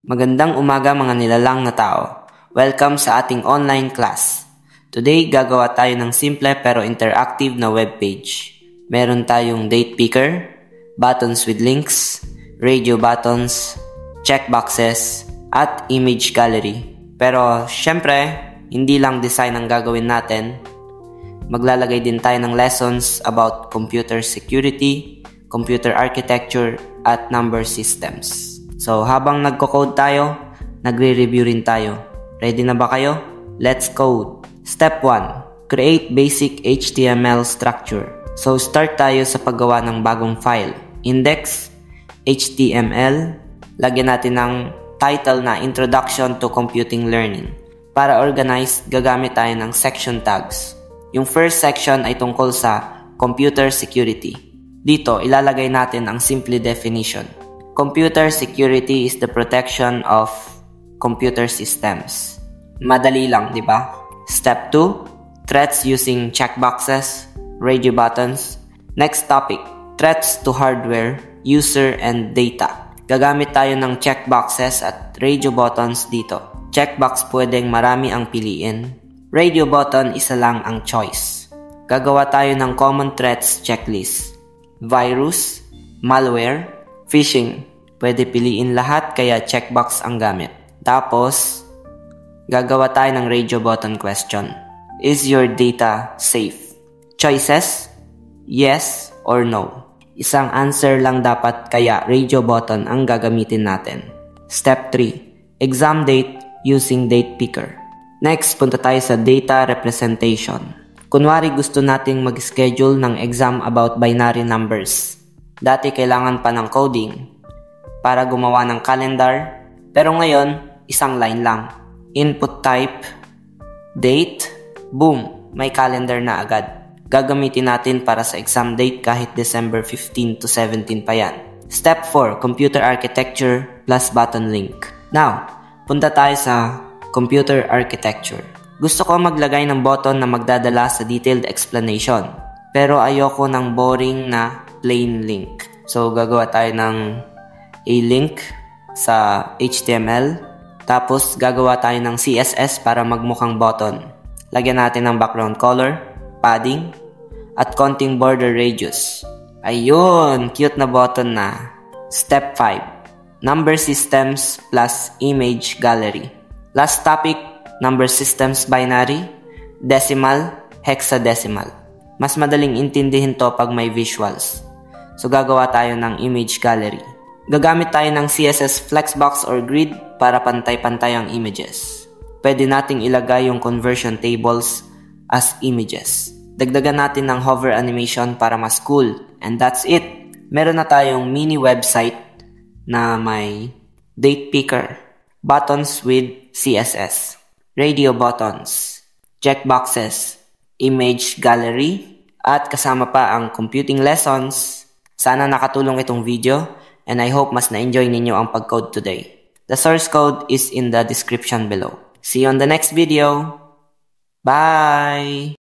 Magandang umaga mga nilalang na tao. Welcome sa ating online class. Today, gagawa tayo ng simple pero interactive na webpage. Meron tayong date picker, buttons with links, radio buttons, checkboxes, at image gallery. Pero syempre, hindi lang design ang gagawin natin. Maglalagay din tayo ng lessons about computer security, computer architecture, at number systems. So, habang nagko-code tayo, nagre-review rin tayo. Ready na ba kayo? Let's code! Step 1. Create basic HTML structure. So, start tayo sa paggawa ng bagong file. Index, HTML. Lagyan natin ng title na Introduction to Computing Learning. Para organized, gagamit tayo ng section tags. Yung first section ay tungkol sa computer security. Dito, ilalagay natin ang simple definition. Computer security is the protection of computer systems. Madali lang, di ba? Step 2, threats using checkboxes, radio buttons. Next topic, threats to hardware, user, and data. Gagamit tayo ng checkboxes at radio buttons dito. Checkbox pwedeng marami ang piliin. Radio button, isa lang ang choice. Gagawa tayo ng common threats checklist. Virus, malware, phishing. Pwede piliin lahat kaya checkbox ang gamit. Tapos, gagawa tayo ng radio button question. Is your data safe? Choices, yes or no. Isang answer lang dapat kaya radio button ang gagamitin natin. Step 3. Exam date using date picker. Next, punta tayo sa data representation. Kunwari gusto nating mag-schedule ng exam about binary numbers. Dati kailangan pa ng coding para gumawa ng calendar. Pero ngayon, isang line lang. Input type, date, boom, may calendar na agad. Gagamitin natin para sa exam date kahit December 15 to 17 pa yan. Step 4, computer architecture plus button link. Now, punta tayo sa computer architecture. Gusto ko maglagay ng button na magdadala sa detailed explanation. Pero ayoko ng boring na plain link. So, gagawa tayo ng a link sa HTML. Tapos, gagawa tayo ng CSS para magmukhang button. Lagyan natin ng background color, padding, at konting border radius. Ayun! Cute na button na. Step 5. Number systems plus image gallery. Last topic, number systems binary, decimal, hexadecimal. Mas madaling intindihin to pag may visuals. So, gagawa tayo ng image gallery. Gagamit tayo ng CSS flexbox or grid para pantay-pantay ang images. Pwede nating ilagay yung conversion tables as images. Dagdagan natin ng hover animation para mas cool. And that's it. Meron na tayong mini website na may date picker, buttons with CSS, radio buttons, checkboxes, image gallery, at kasama pa ang computing lessons. Sana nakatulong itong video and I hope mas na-enjoy ninyo ang pag-code today. The source code is in the description below. See you on the next video. Bye!